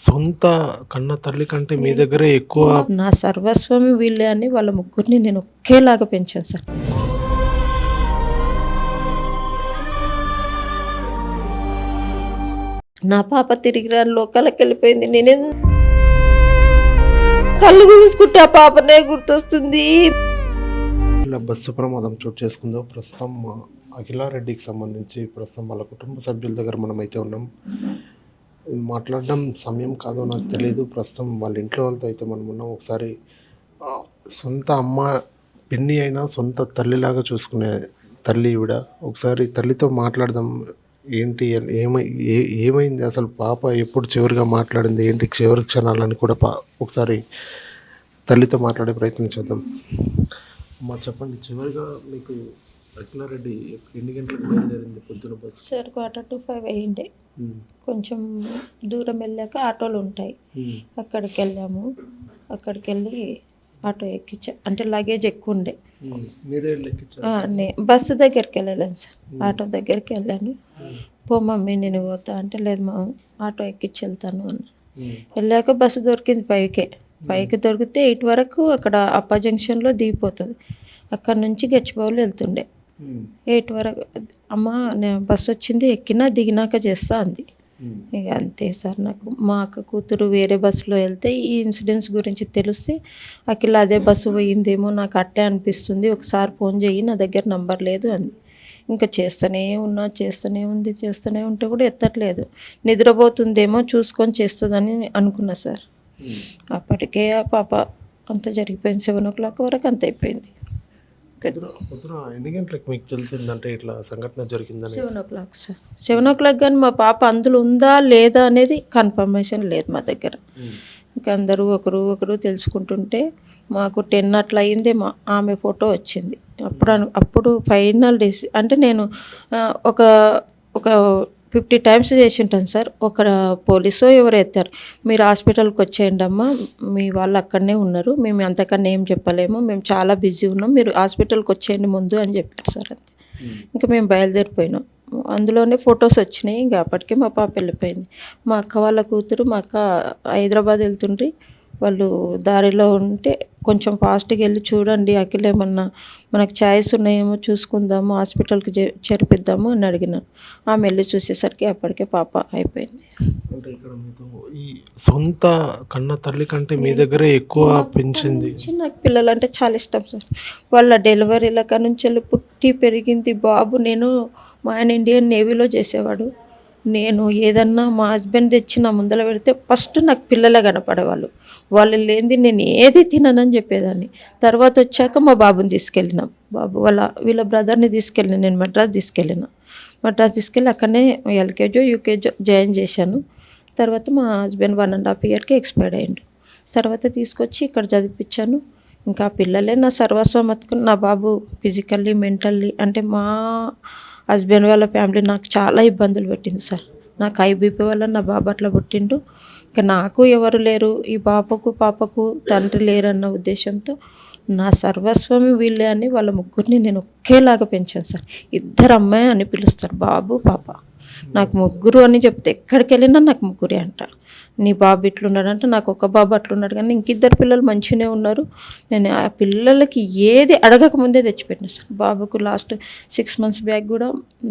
సొంత కన్న తల్లి కంటే మీ దగ్గరే ఎక్కువ. నా సర్వస్వం వీళ్ళే అని వాళ్ళ ముగ్గురిని నేను ఒకేలాగా పెంచాను సార్. నా పాప తిరిగి రాని లోకాలకు వెళ్ళిపోయింది. నేను కళ్ళు చూసుకుంటే ఆ పాపనే గుర్తొస్తుంది. ఇలా బస్సు ప్రమాదం చోటు చేసుకుందో ప్రస్తుతం అఖిలారెడ్డికి సంబంధించి ప్రస్తుతం వాళ్ళ కుటుంబ సభ్యుల దగ్గర మనం అయితే ఉన్నాం. మాట్లాడడం సమయం కాదో నాకు తెలియదు. ప్రస్తుతం వాళ్ళ ఇంట్లో వాళ్ళతో అయితే మనం ఉన్నాం. ఒకసారి సొంత అమ్మ పిన్ని అయినా సొంత తల్లిలాగా చూసుకునే తల్లి ఈవిడ. ఒకసారి తల్లితో మాట్లాడదాం. ఏంటి ఏమైంది అసలు, పాప ఎప్పుడు చివరిగా మాట్లాడింది, ఏంటి చివరి క్షణాలని కూడా ఒకసారి తల్లితో మాట్లాడే ప్రయత్నం చేద్దాం. అమ్మ చెప్పండి, చివరిగా మీకు అఖిలారెడ్డి ఎన్ని గంటలకు బయలుదేరింది పొద్దున బస్సు? సార్ 4:45 అయ్యిండే. కొంచెం దూరం వెళ్ళాక ఆటోలు ఉంటాయి, అక్కడికి వెళ్ళాము. అక్కడికి వెళ్ళి ఆటో ఎక్కించా, అంటే లగేజ్ ఎక్కువ ఉండే. బస్సు దగ్గరికి వెళ్ళలేను సార్, ఆటో దగ్గరికి వెళ్ళాను. పో మమ్మీ నేను పోతా అంటే, లేదు మా ఆటో ఎక్కించి వెళ్తాను అన్న. వెళ్ళాక బస్సు దొరికింది పైకి దొరికితే 8 వరకు అక్కడ అప్ప జంక్షన్లో దిగిపోతుంది. అక్కడ నుంచి గచ్చిబౌలి వెళ్తుండే. 8 వరకు అమ్మ నేను బస్సు వచ్చింది, ఎక్కినా దిగినాక చేస్తా అంది. ఇక అంతే సార్. నాకు మా అక్క కూతురు వేరే బస్సులో వెళ్తే ఈ ఇన్సిడెంట్స్ గురించి తెలిస్తే అఖిల అదే బస్సు పోయిందేమో నాకు అట్టే అనిపిస్తుంది, ఒకసారి ఫోన్ చేయి, నా దగ్గర నంబర్ లేదు అంది. ఇంకా చేస్తూనే ఉంటే కూడా ఎత్తట్లేదు. నిద్రపోతుందేమో చూసుకొని చేస్తుందని అనుకున్నా సార్. అప్పటికే ఆ పాప అంత జరిగిపోయింది. 7 o'clock వరకు అంత అయిపోయింది. ఎన్ని గంటలకు మీకు తెలిసిందంటే ఇట్లా సంఘటన జరిగిందని? 7 o'clock సార్. 7 o'clock కానీ మా పాప అందులో ఉందా లేదా అనేది కన్ఫర్మేషన్ లేదు మా దగ్గర. ఇంకా అందరూ ఒకరు తెలుసుకుంటుంటే మాకు 10 అట్లా అయింది. ఆమె ఫోటో వచ్చింది. అప్పుడు ఫైనల్ డేస్ అంటే నేను ఒక 50 times చేసి ఉంటాను సార్. ఒక పోలీసో ఎవరు ఎత్తారు, మీరు హాస్పిటల్కి వచ్చేయండి అమ్మా, మీ వాళ్ళు అక్కడనే ఉన్నారు, మేము అంతకన్నా ఏం చెప్పలేము, మేము చాలా బిజీ ఉన్నాం, మీరు హాస్పిటల్కి వచ్చేయండి ముందు అని చెప్పారు సార్. అంతే. ఇంకా మేము బయలుదేరిపోయినాం. అందులోనే ఫొటోస్ వచ్చినాయి. ఇంకా అప్పటికే మా పాప వెళ్ళిపోయింది. మా అక్క వాళ్ళ కూతురు, మా అక్క హైదరాబాద్ వెళ్తుండ్రి, వాళ్ళు దారిలో ఉంటే కొంచెం ఫాస్ట్గా వెళ్ళి చూడండి, అఖిల ఏమన్నా మనకు ఛాయిస్ ఉన్నాయేమో చూసుకుందాము, హాస్పిటల్కి చేర్పిద్దాము అని అడిగినాను. ఆమె వెళ్ళి చూసేసరికి అప్పటికే పాప అయిపోయింది. అంటే ఇక్కడ మీతో ఈ సొంత కన్న తల్లి కంటే మీ దగ్గరే ఎక్కువ పెంచింది. నాకు పిల్లలు అంటే చాలా ఇష్టం సార్. వాళ్ళ డెలివరీల నుంచి వెళ్ళి పుట్టి పెరిగింది బాబు. నేను మా ఆయన ఇండియన్ నేవీలో చేసేవాడు. నేను ఏదన్నా మా హస్బెండ్ తెచ్చి నా ముందర పెడితే ఫస్ట్ నాకు పిల్లలే కనపడేవాళ్ళు. వాళ్ళు లేనిది నేను ఏది తిననని చెప్పేదాన్ని. తర్వాత వచ్చాక మా బాబుని తీసుకెళ్ళినాం. వీళ్ళ బ్రదర్ని నేను మద్రాస్ తీసుకెళ్ళి అక్కడనే ఎల్కేజో యూకేజో జాయిన్ చేశాను. తర్వాత మా హస్బెండ్ 1.5 yearకి ఎక్స్పైర్డ్ అయ్యిండు. తర్వాత తీసుకొచ్చి ఇక్కడ చదివించాను. ఇంకా పిల్లలే నా సర్వస్వం అతుకుని. నా బాబు ఫిజికల్లీ మెంటల్లీ అంటే మా హస్బెండ్ వాళ్ళ ఫ్యామిలీ నాకు చాలా ఇబ్బందులు పెట్టింది సార్. నాకు ఐబీపీ వల్ల నా బాబు అట్లా పుట్టిండు. ఇంకా నాకు ఎవరు లేరు, ఈ పాపకు తండ్రి లేరన్న ఉద్దేశంతో నా సర్వస్వం వీళ్ళే అని వాళ్ళ ముగ్గురిని నేను ఒకేలాగా పెంచాను సార్. 2 అమ్మాయి అని పిలుస్తారు, బాబు పాప. నాకు ముగ్గురు అని చెప్తే ఎక్కడికి వెళ్ళినా నాకు ముగ్గురే అంట. నీ బాబు ఇట్లున్నాడంటే నాకు ఒక బాబు అట్లున్నాడు, కానీ ఇంకిద్దరు పిల్లలు మంచిగానే ఉన్నారు. నేను ఆ పిల్లలకి ఏది అడగకముందే తెచ్చిపెట్టిన సార్. బాబుకు లాస్ట్ 6 months బ్యాక్ కూడా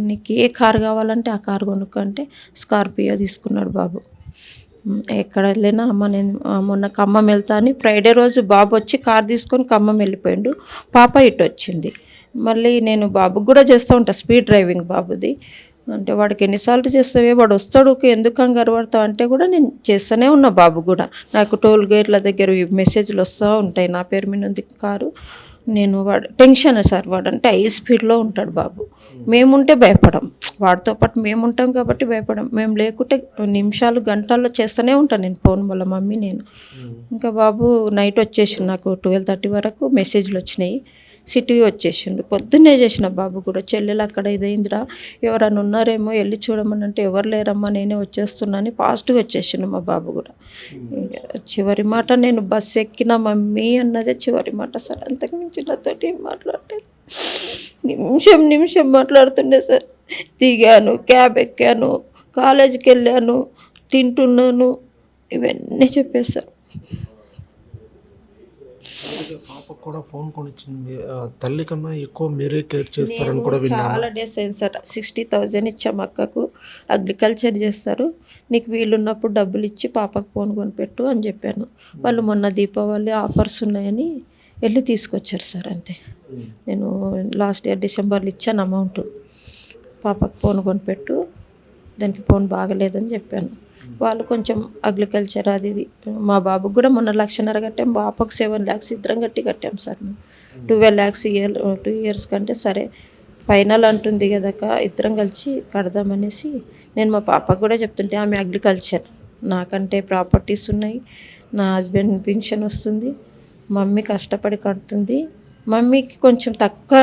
నీకు ఏ కారు కావాలంటే ఆ కారు కొనుక్కో అంటే స్కార్పియో తీసుకున్నాడు బాబు. ఎక్కడ వెళ్ళినా అమ్మ నేను మొన్న ఖమ్మం వెళ్తా అని ఫ్రైడే రోజు బాబు వచ్చి కారు తీసుకొని ఖమ్మం వెళ్ళిపోయిండు. పాప ఇటు వచ్చింది. మళ్ళీ నేను బాబుకి కూడా చేస్తూ ఉంటాను స్పీడ్ డ్రైవింగ్ బాబుది. అంటే వాడికి ఎన్నిసార్లు చేస్తావే, వాడు వస్తాడు ఎందుకు కంగారు పడతావు అంటే కూడా నేను చేస్తూనే ఉన్నా. బాబు కూడా నాకు టోల్ గేట్ల దగ్గర మెసేజ్లు వస్తూ ఉంటాయి, నా పేరు మీద ఉంది కారు. వాడు టెన్షన్ సార్, వాడంటే హై స్పీడ్లో ఉంటాడు బాబు. మేముంటే భయపడం, వాడితో పాటు మేము ఉంటాం కాబట్టి భయపడం. మేము లేకుంటే నిమిషాలు గంటల్లో చేస్తూనే ఉంటాను నేను ఫోన్ వాళ్ళ మమ్మీ నేను. ఇంకా బాబు నైట్ వచ్చేసి నాకు 12:30 వరకు మెసేజ్లు వచ్చినాయి. సిటీ వచ్చేసిండు. పొద్దున్నే చేసిన బాబు కూడా, చెల్లెలు అక్కడ ఇదైందిరా ఎవరన్నా ఉన్నారేమో వెళ్ళి చూడమని అంటే ఎవరు లేరమ్మా నేనే వచ్చేస్తున్నాను ఫాస్ట్గా వచ్చేసిండు మా బాబు కూడా. చివరి మాట నేను బస్సు ఎక్కిన మమ్మీ అన్నదే చివరి మాట సార్. అంతకు మించి నాతోటి ఏం మాట్లాడలేదు. నిమిషం మాట్లాడుతుండే సార్. దిగాను, క్యాబ్ ఎక్కాను, కాలేజీకి వెళ్ళాను, తింటున్నాను, ఇవన్నీ చెప్పేస్తారు. పాపకు కూడా ఫోన్ కొనిచ్చింది. తల్లి కన్నా ఎక్కువ మీరే కేర్ చేస్తారని కూడా విన్నాను. చాలా డేస్ అయింది సార్. 60,000 ఇచ్చాము అక్కకు. అగ్రికల్చర్ చేస్తారు, నీకు వీలున్నప్పుడు డబ్బులు ఇచ్చి పాపకు ఫోన్ కొనిపెట్టు అని చెప్పాను. వాళ్ళు మొన్న దీపావళి ఆఫర్స్ ఉన్నాయని వెళ్ళి తీసుకొచ్చారు సార్. అంతే. నేను లాస్ట్ ఇయర్ డిసెంబర్లో ఇచ్చాను అమౌంట్. పాపకు ఫోన్ కొనిపెట్టు, దానికి ఫోన్ బాగలేదని చెప్పాను. వాళ్ళు కొంచెం అగ్రికల్చర్ అది ఇది. మా బాబుకి కూడా మొన్న 1,50,000 కట్టాం, పాపకు 7 lakhs ఇద్దరం కట్టాం సార్. మేము 12 lakhs 2 years కంటే సరే ఫైనల్ అంటుంది కదక్క, ఇద్దరం కలిసి కడదామనేసి నేను మా పాపకు కూడా చెప్తుంటే, ఆమె అగ్రికల్చర్, నాకంటే ప్రాపర్టీస్ ఉన్నాయి, నా హస్బెండ్ పెన్షన్ వస్తుంది, మమ్మీ కష్టపడి కడుతుంది. మమ్మీకి కొంచెం తక్కువ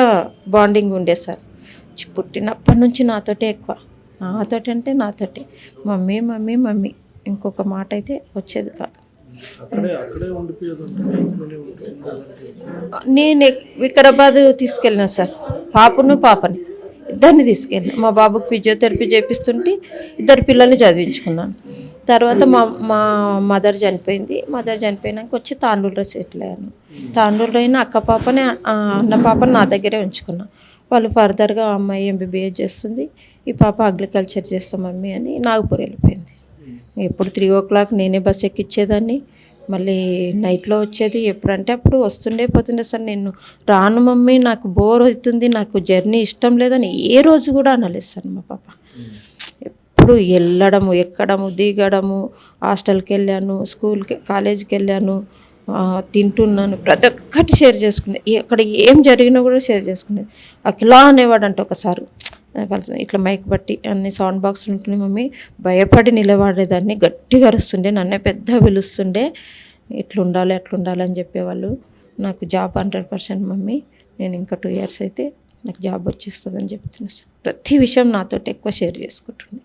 బాండింగ్ ఉండే సార్. పుట్టినప్పటి నుంచి నాతోటే ఎక్కువ. నాతోటి అంటే నాతోటి మమ్మీ మమ్మీ మమ్మీ, ఇంకొక మాట అయితే వచ్చేది కాదు. నేను వికారాబాద్ తీసుకెళ్ళిన సార్, పాపని ఇద్దరిని తీసుకెళ్ళిన. మా బాబుకి ఫిజియోథెరపీ చేపిస్తుంటే 2 పిల్లల్ని చదివించుకున్నాను. తర్వాత మా మదర్ చనిపోయింది. మదర్ చనిపోయినాక వచ్చి తాండూరులో సెటిల్ అయ్యాను. తాండూరులో అయినా అక్క పాపని అన్న పాపని నా దగ్గరే ఉంచుకున్నాను. వాళ్ళు ఫర్దర్గా అమ్మాయి MBBS చేస్తుంది, ఈ పాప అగ్రికల్చర్ చేస్తాం మమ్మీ అని నాగపూర్ వెళ్ళిపోయింది. ఎప్పుడు 3 o'clock నేనే బస్ ఎక్కిచ్చేదాన్ని, మళ్ళీ నైట్లో వచ్చేది. ఎప్పుడంటే అప్పుడు వస్తుండే పోతుండే సార్. నేను రాను మమ్మీ, నాకు బోర్ అవుతుంది, నాకు జర్నీ ఇష్టం లేదని ఏ రోజు కూడా అనలేదు సార్ మా పాప. ఎప్పుడు వెళ్ళడము, ఎక్కడము, దిగడము, హాస్టల్కి వెళ్ళాను, స్కూల్కి కాలేజీకి వెళ్ళాను, తింటున్నాను, ప్రతి ఒక్కటి షేర్ చేసుకునేది. అక్కడ ఏం జరిగినా కూడా షేర్ చేసుకునేది. అఖిలా అనేవాడంట ఒకసారి, ఇట్లా మైక్ బట్టి అన్ని సౌండ్ బాక్స్లు ఉంటున్నాయి మమ్మీ, భయపడి నిలబడేదాన్ని, గట్టిగా అరుస్తుండే, నన్నే పెద్ద పిలుస్తుండే, ఇట్లుండాలి అట్లుండాలి అని చెప్పేవాళ్ళు. నాకు జాబ్ 100% మమ్మీ, నేను ఇంకా 2 years అయితే నాకు జాబ్ వచ్చేస్తుందని చెప్తున్నా సార్. ప్రతి విషయం నాతో ఎక్కువ షేర్ చేసుకుంటుండే.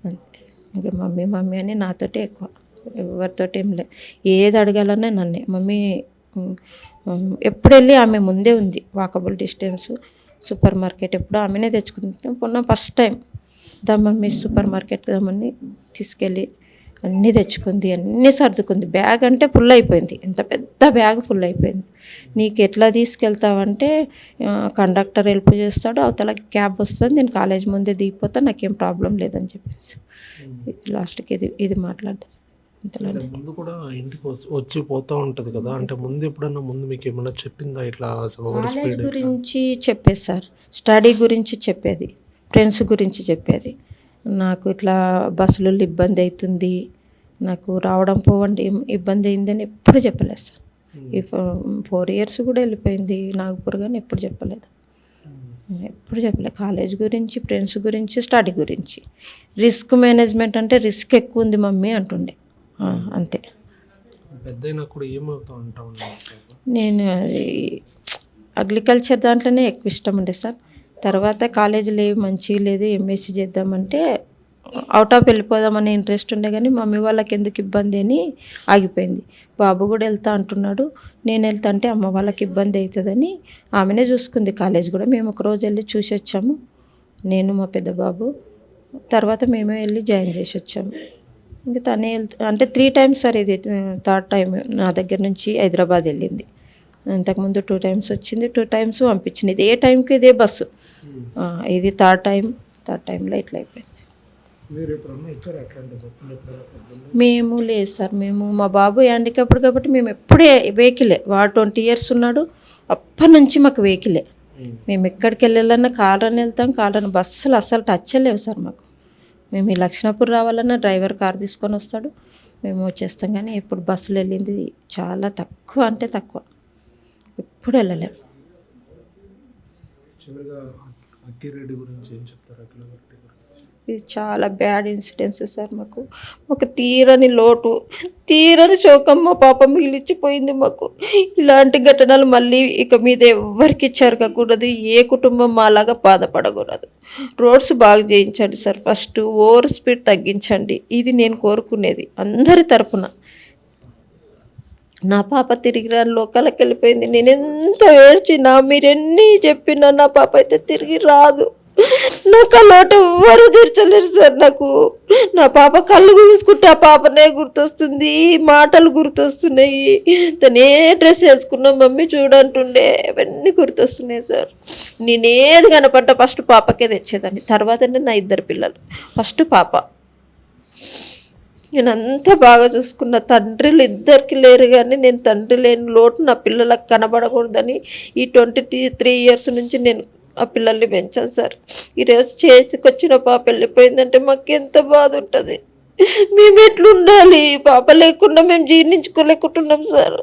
అంతే, ఇంకా మమ్మీ మమ్మీ అని నాతోటే ఎక్కువ, ఎవరితో ఏం లేదు. ఏది అడగాలన్నా నన్నే. మమ్మీ ఎప్పుడు వెళ్ళి ఆమె ముందే ఉంది, వాకబుల్ డిస్టెన్స్, సూపర్ మార్కెట్ ఎప్పుడు ఆమెనే తెచ్చుకుంటాం. మొన్న first time mummy supermarket దమ్మని తీసుకెళ్ళి అన్నీ తెచ్చుకుంది, అన్నీ సర్దుకుంది. బ్యాగ్ అంటే ఫుల్ అయిపోయింది, ఎంత పెద్ద బ్యాగ్ ఫుల్ అయిపోయింది. నీకు ఎట్లా తీసుకెళ్తావంటే కండక్టర్ హెల్ప్ చేస్తాడు, అవతల క్యాబ్ వస్తుంది, నేను కాలేజ్ ముందే దిగిపోతా, నాకేం ప్రాబ్లం లేదని చెప్పేసి లాస్ట్కి ఇది మాట్లాడదు. ముందు కూడా ఇంటికి వచ్చి పోతూ ఉంటుంది కదా, అంటే ముందు ఎప్పుడన్నా మీకు ఏమన్నా చెప్పిందా ఇట్లా? కాలేజ్ గురించి చెప్పేది సార్, స్టడీ గురించి చెప్పేది, ఫ్రెండ్స్ గురించి చెప్పేది. నాకు ఇట్లా బస్సులలో ఇబ్బంది అవుతుంది, నాకు రావడం పోవండి ఇబ్బంది అయిందని ఎప్పుడు చెప్పలేదు సార్. ఈ 4 years కూడా వెళ్ళిపోయింది నాగపూర్, కానీ ఎప్పుడు చెప్పలేదు. కాలేజ్ గురించి, ఫ్రెండ్స్ గురించి, స్టడీ గురించి. రిస్క్ మేనేజ్మెంట్ అంటే రిస్క్ ఎక్కువ ఉంది మమ్మీ అంటుండే, అంతే. నేను అది అగ్రికల్చర్ దాంట్లోనే ఎక్కువ ఇష్టం ఉండే సార్. తర్వాత కాలేజీలో ఏవి మంచిగా లేదు, MSc చేద్దామంటే అవుట్ ఆఫ్ వెళ్ళిపోదామనే ఇంట్రెస్ట్ ఉండే, కానీ మమ్మీ వాళ్ళకి ఎందుకు ఇబ్బంది అని ఆగిపోయింది. బాబు కూడా వెళ్తా అంటున్నాడు, నేను వెళ్తా అంటే అమ్మ వాళ్ళకి ఇబ్బంది అవుతుందని ఆమెనే చూసుకుంది కాలేజ్ కూడా. మేము ఒకరోజు వెళ్ళి చూసి వచ్చాము, నేను మా పెద్ద బాబు. తర్వాత మేమే వెళ్ళి జాయిన్ చేసి వచ్చాము. ఇంకా తనే అంటే 3 times సార్, ఇది 3rd time నా దగ్గర నుంచి హైదరాబాద్ వెళ్ళింది. ఇంతకుముందు 2 times వచ్చింది, 2 times పంపించింది. ఇదే టైంకి ఇదే బస్సు. ఇది 3rd టైంలో ఇట్లా అయిపోయింది. మేము లేదు సార్, మేము మా బాబు హ్యాండిక్యాప్డ్ కాబట్టి మేము ఎప్పుడే వెహికలే. వాడు 20 years ఉన్నాడు, అప్పటి నుంచి మాకు వెహికలే. మేము ఎక్కడికి వెళ్ళాలన్నా కారులోనే వెళ్తాం, కారులోనే, బస్సులు అస్సలు టచ్ లేవు సార్ మాకు. మేము ఈ లక్ష్మణపూర్ రావాలన్నా డ్రైవర్ కార్ తీసుకొని వస్తాడు, మేము వచ్చేస్తాం. కానీ ఎప్పుడు బస్సులు వెళ్ళింది చాలా తక్కువ, అంటే తక్కువ, ఎప్పుడు వెళ్ళలేము. ఇది చాలా బ్యాడ్ ఇన్సిడెంట్స్ సార్. మాకు తీరని లోటు, తీరని శోకం మా పాప మిగిలిచ్చిపోయింది మాకు. ఇలాంటి ఘటనలు మళ్ళీ ఇక మీద ఎవరికి జరగకూడదు, ఏ కుటుంబం మాలాగా బాధపడకూడదు. రోడ్స్ బాగా చేయించండి సార్, ఫస్ట్ ఓవర్ స్పీడ్ తగ్గించండి, ఇది నేను కోరుకునేది అందరి తరపున. నా పాప తిరిగి రాని లోకాలకు వెళ్ళిపోయింది. నేను ఎంత ఏడ్చినా, మీరెన్ని చెప్పినా నా పాప అయితే తిరిగి రాదు. నాకు ఆ లోటు ఎవరు తీర్చలేరు సార్. నాకు నా పాప కళ్ళు చూసుకుంటే ఆ పాపనే గుర్తొస్తుంది, మాటలు గుర్తొస్తున్నాయి, తనే డ్రెస్ వేసుకున్నా మమ్మీ చూడంటుండే, అవన్నీ గుర్తొస్తున్నాయి సార్. నేనేది కనపడ్డా ఫస్ట్ పాపకే తెచ్చేదాన్ని, తర్వాతనే నా ఇద్దరు పిల్లలు, ఫస్ట్ పాప. నేను అంతా బాగా చూసుకున్న, తండ్రులు ఇద్దరికి లేరు కానీ నేను తండ్రి లేని లోటు నా పిల్లలకు కనబడకూడదని ఈ 23 ఇయర్స్ నుంచి నేను ఆ పిల్లల్ని పెంచాను సార్. ఈరోజు చేసుకొచ్చిన పాప వెళ్ళిపోయిందంటే మాకు ఎంత బాధ ఉంటుంది. మేము ఎట్లుండాలి? పాప లేకుండా మేము జీర్ణించుకోలేకుంటున్నాం సార్.